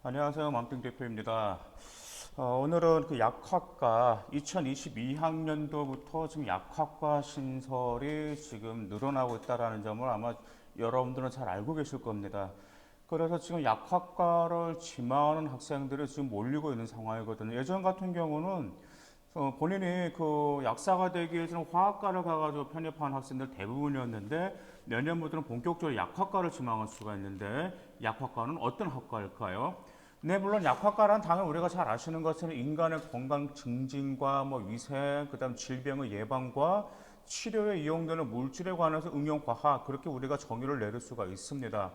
안녕하세요. 맘띵 대표입니다. 오늘은 그 약학과 2022학년도부터 지금 약학과 신설이 지금 늘어나고 있다는 점을 아마 여러분들은 잘 알고 계실 겁니다. 그래서 지금 약학과를 지망하는 학생들이 지금 몰리고 있는 상황이거든요. 예전 같은 경우는 본인이 그 약사가 되기 위해서는 화학과를 가가지고 편입한 학생들 대부분이었는데 내년부터는 본격적으로 약학과를 지망할 수가 있는데 약학과는 어떤 학과일까요? 네, 물론 약학과란 당연히 우리가 잘 아시는 것처럼 인간의 건강 증진과 뭐 위생, 그다음 질병의 예방과 치료에 이용되는 물질에 관해서 응용 과학 그렇게 우리가 정의를 내릴 수가 있습니다.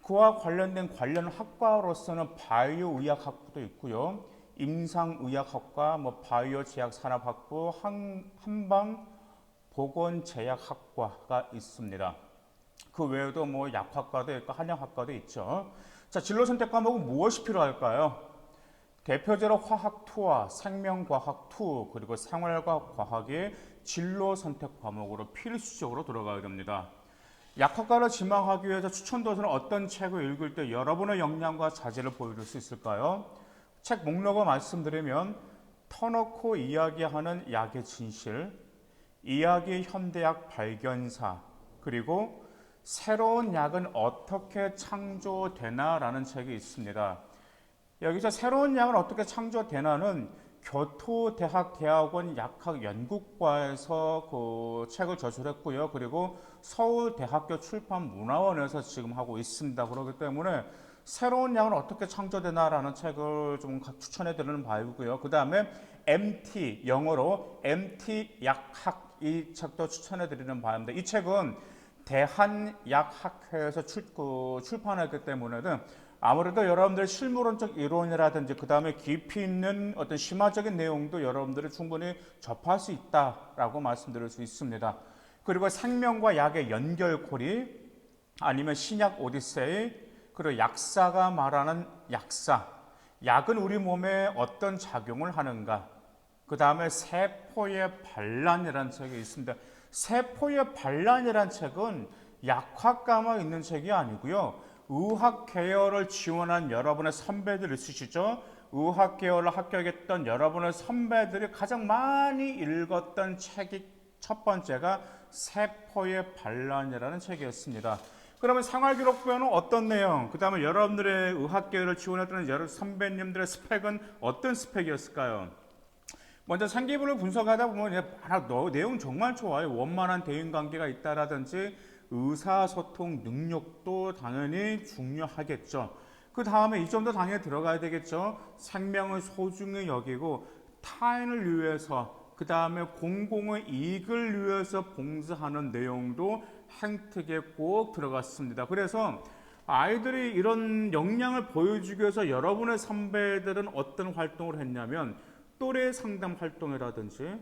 그와 관련된 관련 학과로서는 바이오 의학학부도 있고요. 임상의학학과, 뭐 바이오 제약산업학부, 한방 보건제약학과가 있습니다. 그 외에도 뭐 약학과도 있고 한약학과도 있죠. 자, 진로 선택 과목은 무엇이 필요할까요? 대표적으로 화학 2와 생명과학 2 그리고 생활과학 과학의 진로 선택 과목으로 필수적으로 들어가야 됩니다. 약학과를 지망하기 위해서 추천도서는 어떤 책을 읽을 때 여러분의 역량과 자질을 보여줄 수 있을까요? 책 목록을 말씀드리면 터놓고 이야기하는 약의 진실, 이야기 현대약 발견사, 그리고 새로운 약은 어떻게 창조되나라는 책이 있습니다. 여기서 새로운 약은 어떻게 창조되나는 교토대학대학원 약학연구과에서 그 책을 저술했고요. 그리고 서울대학교 출판문화원에서 지금 하고 있습니다. 그렇기 때문에 새로운 약은 어떻게 창조되나라는 책을 좀 추천해 드리는 바이고요. 그 다음에 MT, 영어로 MT 약학 이 책도 추천해 드리는 바입니다. 이 책은 대한약학회에서 출판했기 때문에는 아무래도 여러분들 실무론적 이론이라든지 그 다음에 깊이 있는 어떤 심화적인 내용도 여러분들이 충분히 접할 수 있다라고 말씀드릴 수 있습니다. 그리고 생명과 약의 연결고리 아니면 신약 오디세이 그리고 약사가 말하는 약사 약은 우리 몸에 어떤 작용을 하는가 그 다음에 세포의 반란이라는 책이 있습니다. 세포의 반란이라는 책은 약학과만 있는 책이 아니고요. 의학 계열을 지원한 여러분의 선배들 있으시죠? 의학 계열을 합격했던 여러분의 선배들이 가장 많이 읽었던 책이 첫 번째가 세포의 반란이라는 책이었습니다. 그러면 생활기록부에는 어떤 내용, 그 다음에 여러분들의 의학 계열을 지원했던 여러 선배님들의 스펙은 어떤 스펙이었을까요? 먼저 상기부를 분석하다 보면 내용 정말 좋아요. 원만한 대인관계가 있다라든지 의사소통 능력도 당연히 중요하겠죠. 그 다음에 이 점도 당연히 들어가야 되겠죠. 생명을 소중히 여기고 타인을 위해서 그 다음에 공공의 이익을 위해서 봉사하는 내용도 행특에 꼭 들어갔습니다. 그래서 아이들이 이런 역량을 보여주기 위해서 여러분의 선배들은 어떤 활동을 했냐면 또래 상담 활동이라든지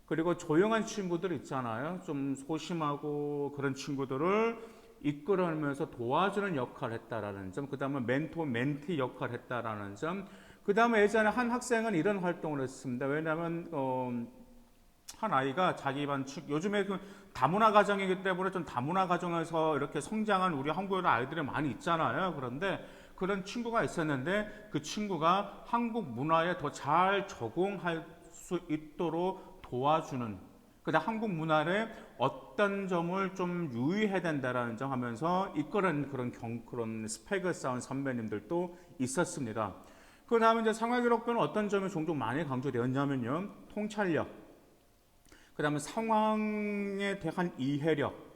그리고 조용한 친구들 있잖아요. 좀 소심하고 그런 친구들을 이끌어내면서 도와주는 역할을 했다라는 점, 그 다음에 멘토, 멘티 역할을 했다라는 점, 그 다음에 예전에 한 학생은 이런 활동을 했습니다. 왜냐하면 한 아이가 자기 반 요즘에 그 다문화 가정이기 때문에 좀 다문화 가정에서 이렇게 성장한 우리 한국의 아이들이 많이 있잖아요. 그런데 그런 친구가 있었는데 그 친구가 한국 문화에 더 잘 적응할 수 있도록 도와주는 그다음 한국 문화에 어떤 점을 좀 유의해야 된다라는 점 하면서 이끌은 그런 스펙을 쌓은 선배님들도 있었습니다. 그 다음에 이제 생활기록부는 어떤 점이 종종 많이 강조되었냐면요. 통찰력, 그 다음에 상황에 대한 이해력,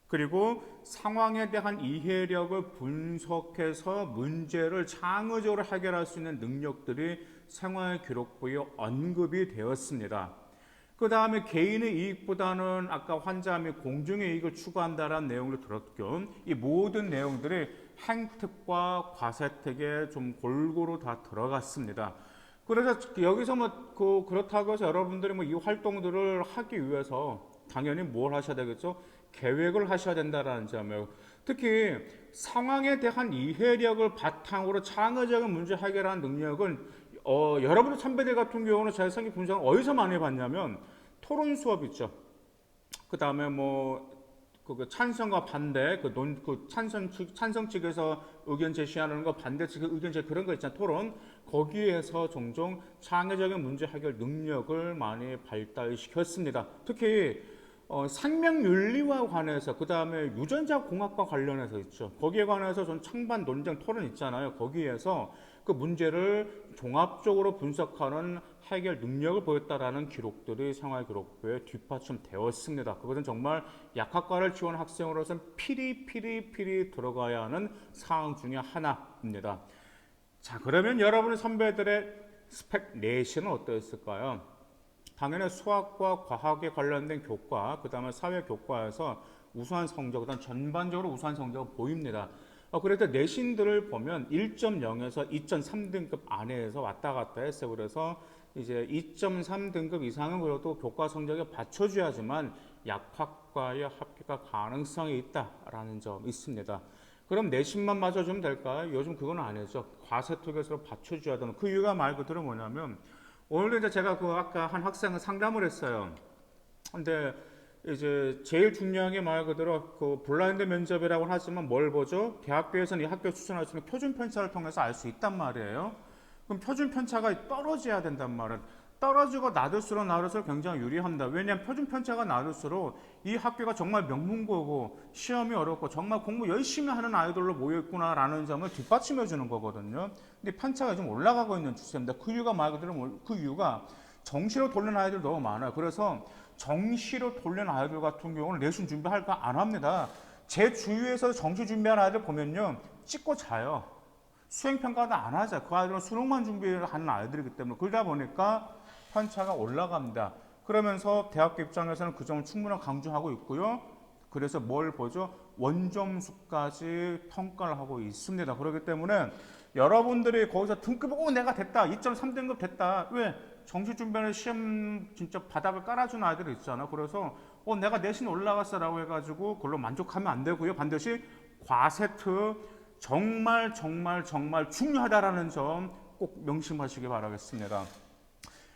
그리고 상황에 대한 이해력을 분석해서 문제를 창의적으로 해결할 수 있는 능력들이 생활기록부에 언급이 되었습니다. 그 다음에 개인의 이익보다는 아까 환자 및 공중의 이익을 추구한다는 내용을 들었고 이 모든 내용들이 행특과 과세특에 좀 골고루 다 들어갔습니다. 그래서 여기서 그렇다고 해서 여러분들이 이 활동들을 하기 위해서 당연히 뭘 하셔야 되겠죠? 계획을 하셔야 된다는 점이에요. 특히 상황에 대한 이해력을 바탕으로 창의적인 문제 해결하는 능력은 여러분의 선배들 같은 경우는 제가 생기 분석을 어디서 많이 봤냐면 토론 수업 있죠. 그 다음에 그 찬성과 반대, 찬성 측에서 의견 제시하는 거, 반대 측의 의견 제시 그런 거 있잖아요. 토론. 거기에서 종종 창의적인 문제 해결 능력을 많이 발달시켰습니다. 특히 생명윤리와 관해서, 그 다음에 유전자 공학과 관련해서 있죠. 거기에 관해서 전 찬반 논쟁 토론 있잖아요. 거기에서 그 문제를 종합적으로 분석하는 해결 능력을 보였다라는 기록들이 생활기록부에 뒷받침되었습니다. 그것은 정말 약학과를 지원 학생으로서는 필히 들어가야 하는 사항 중에 하나입니다. 자, 그러면 여러분의 선배들의 스펙 내신은 어떠했을까요? 당연히 수학과 과학에 관련된 교과, 그 다음에 사회 교과에서 우수한 성적, 그다음 전반적으로 우수한 성적을 보입니다. 그래서 내신들을 보면 1.0에서 2.3등급 안에서 왔다 갔다 했어요. 그래서 이제 2.3등급 이상은 그래도 교과 성적에 받쳐줘야지만 약학과에 합격할 가능성이 있다라는 점이 있습니다. 그럼 내신만 맞춰주면 될까요? 요즘 그건 아니죠. 과세특에서 받쳐줘야 되는 그 이유가 말 그대로 뭐냐면 오늘도 이제 제가 그 아까 한 학생을 상담을 했어요. 근데 이제 제일 중요한 게 말 그대로 그 블라인드 면접이라고 하지만 뭘 보죠? 대학교에서는 이 학교 추천할 수 있는 표준 편차를 통해서 알 수 있단 말이에요. 그럼 표준 편차가 떨어져야 된단 말은 떨어지고 낮을수록 굉장히 유리합니다. 왜냐하면 표준 편차가 낮을수록 이 학교가 정말 명문고고 시험이 어렵고 정말 공부 열심히 하는 아이들로 모여있구나라는 점을 뒷받침해 주는 거거든요. 근데 편차가 좀 올라가고 있는 추세입니다. 그 이유가 말 그대로 그 이유가 정시로 돌리는 아이들 너무 많아요. 그래서 정시로 돌리는 아이들 같은 경우는 내신 준비할 거 안 합니다. 제 주위에서 정시 준비하는 아이들 보면요, 찍고 자요. 수행평가도 안 하죠. 그 아이들은 수능만 준비하는 아이들이기 때문에 그러다 보니까 편차가 올라갑니다. 그러면서 대학교 입장에서는 그 점을 충분히 강조하고 있고요. 그래서 뭘 보죠? 원점수까지 평가를 하고 있습니다. 그렇기 때문에 여러분들이 거기서 등급, 내가 됐다. 2.3등급 됐다. 왜? 정시 준비하는 시험 진짜 바닥을 깔아주는 아이들이 있잖아. 그래서 내가 내신 올라갔어라고 해가지고 그걸로 만족하면 안 되고요. 반드시 과세트 정말 중요하다라는 점 꼭 명심하시기 바라겠습니다.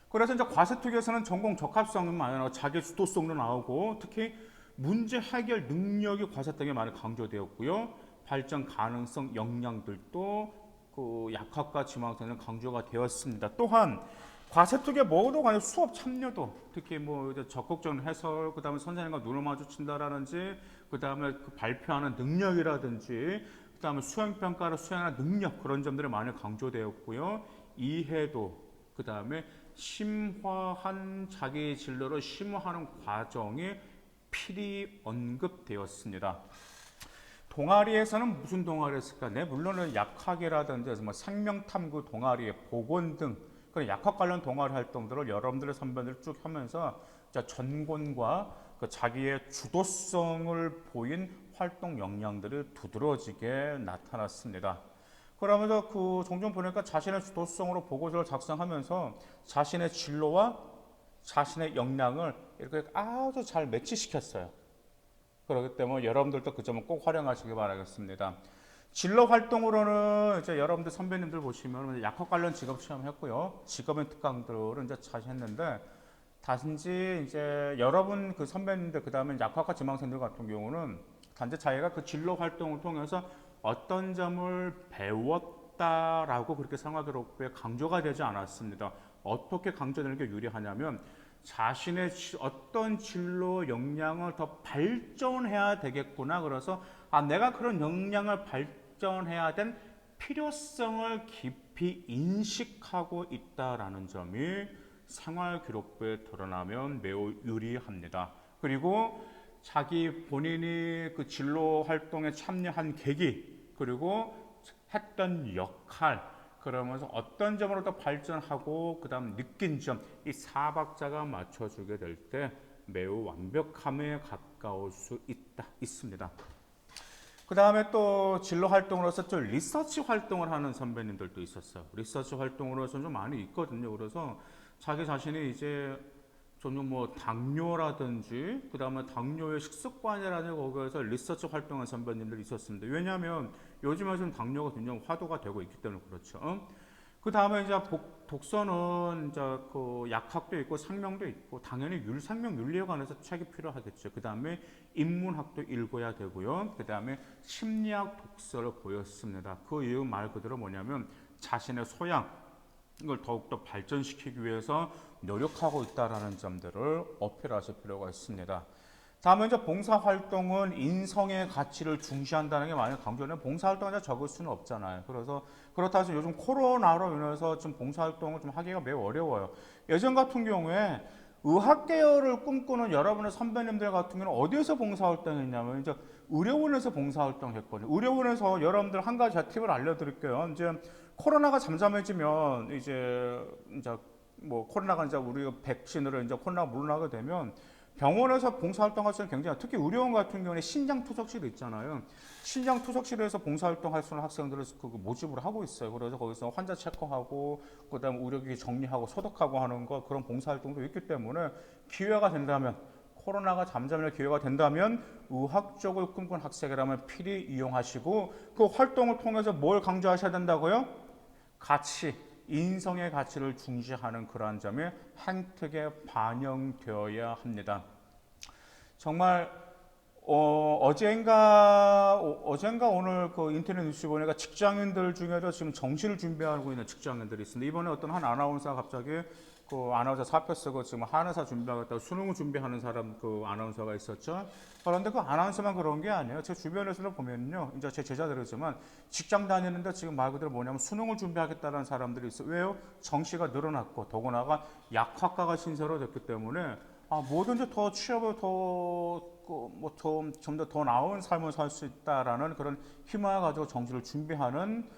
그래서 이제 과세특에서는 전공 적합성은 많이 나오고 자기 주도성도 나오고 특히 문제 해결 능력이 과세특에 많이 강조되었고요. 발전 가능성 역량들도 그 약학과 지망생은 강조가 되었습니다. 또한 과세특의 모두 간의 수업 참여도 특히 뭐 적극적인 해설, 그 다음에 선생님과 눈을 마주친다라든지, 그 다음에 그 발표하는 능력이라든지, 그 다음에 수행평가를 수행하는 능력, 그런 점들이 많이 강조되었고요. 이해도, 그 다음에 심화한 자기 진로를 심화하는 과정이 필히 언급되었습니다. 동아리에서는 무슨 동아리 했을까? 네, 물론은 약학이라든지 뭐 생명탐구 동아리, 보건 등 그런 약학 관련 동아리 활동들을 여러분들의 선배들 쭉 하면서 전공과 그 자기의 주도성을 보인 활동 역량들이 두드러지게 나타났습니다. 그러면서 그 종종 보니까 자신의 주도성으로 보고서를 작성하면서 자신의 진로와 자신의 역량을 이렇게 아주 잘 매치시켰어요. 그렇기 때문에 여러분들도 그 점을 꼭 활용하시기 바라겠습니다. 진로 활동으로는 이제 여러분들 선배님들 보시면 약학 관련 직업 체험했고요. 직업인 특강들은 이제 잘 했는데 단지 이제 여러분 그 선배님들 그 다음에 약학과 지망생들 같은 경우는 단지 자기가 그 진로 활동을 통해서 어떤 점을 배웠다라고 그렇게 생활기록부에 강조가 되지 않았습니다. 어떻게 강조되는 게 유리하냐면 자신의 어떤 진로 역량을 더 발전해야 되겠구나. 그래서 내가 그런 역량을 발전해야 된 필요성을 깊이 인식하고 있다라는 점이 생활기록부에 드러나면 매우 유리합니다. 그리고 자기 본인이 그 진로 활동에 참여한 계기, 그리고 했던 역할, 그러면서 어떤 점으로 더 발전하고 그 다음 느낀 점, 이 사박자가 맞춰주게 될 때 매우 완벽함에 가까울 수 있습니다. 그 다음에 또 진로 활동으로서 좀 리서치 활동을 하는 선배님들도 있었어요. 리서치 활동으로서 좀 많이 있거든요. 그래서 자기 자신이 이제 저는 뭐 당뇨라든지 그 다음에 당뇨의 식습관이라든지 거기에서 리서치 활동한 선배님들이 있었습니다. 왜냐하면 요즘에 좀 당뇨가 굉장히 화두가 되고 있기 때문에 그렇죠. 그 다음에 이제 독서는 이제 그 약학도 있고 상명도 있고 당연히 상명 윤리에 관해서 책이 필요하겠죠. 그 다음에 인문학도 읽어야 되고요. 그 다음에 심리학 독서를 보였습니다. 그 이유 말 그대로 뭐냐면 자신의 소양 이걸 더욱더 발전시키기 위해서 노력하고 있다라는 점들을 어필하실 필요가 있습니다. 다음에 이제 봉사활동은 인성의 가치를 중시한다는 게 많이 강조는 봉사활동을 적을 수는 없잖아요. 그래서 그렇다 해서 요즘 코로나로 인해서 좀 봉사활동을 좀 하기가 매우 어려워요. 예전 같은 경우에 의학 계열을 꿈꾸는 여러분의 선배님들 같은 경우는 어디에서 봉사활동했냐면 이제 의료원에서 봉사활동했거든요. 의료원에서 여러분들 한 가지 제가 팁을 알려드릴게요. 이제 코로나가 잠잠해지면 이제 뭐 코로나가 이제 우리가 백신으로 이제 코로나가 물러나게 되면 병원에서 봉사활동할 수 있는 굉장히 특히 의료원 같은 경우에 신장 투석실 있잖아요. 신장 투석실에서 봉사활동할 수 있는 학생들을 모집을 하고 있어요. 그래서 거기서 환자 체크하고 그다음에 의료기 정리하고 소독하고 하는 거 그런 봉사활동도 있기 때문에 기회가 된다면 코로나가 잠잠할 기회가 된다면 의학 쪽을 꿈꾼 학생이라면 필히 이용하시고 그 활동을 통해서 뭘 강조하셔야 된다고요? 가치, 인성의 가치를 중시하는 그러한 점이 행특에 반영되어야 합니다. 정말 어젠가 오늘 그 인터넷 뉴스 보니까 직장인들 중에도 지금 정시를 준비하고 있는 직장인들이 있습니다. 이번에 어떤 한 아나운서가 갑자기 그 아나운서 사표 쓰고 지금 한의사 준비하겠다고 수능을 준비하는 사람 그 아나운서가 있었죠. 그런데 그 아나운서만 그런 게 아니에요. 제 주변에서도 보면요. 이제 제 제자들이지만 직장 다니는데 지금 말 그대로 뭐냐면 수능을 준비하겠다는 사람들이 있어요. 왜요? 정시가 늘어났고 더구나가 약학과가 신설이 됐기 때문에 뭐든지 더 취업을 좀 더 나은 삶을 살 수 있다라는 그런 희망을 가지고 정시를 준비하는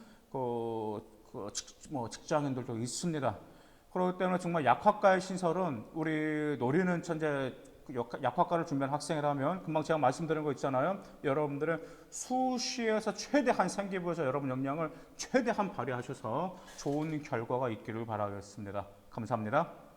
직장인들도 있습니다. 그렇기 때문에 정말 약학과의 신설은 우리 노리는 천재 약학과를 준비한 학생이라면 금방 제가 말씀드린 거 있잖아요. 여러분들의 수시에서 최대한 생기부에서 여러분 역량을 최대한 발휘하셔서 좋은 결과가 있기를 바라겠습니다. 감사합니다.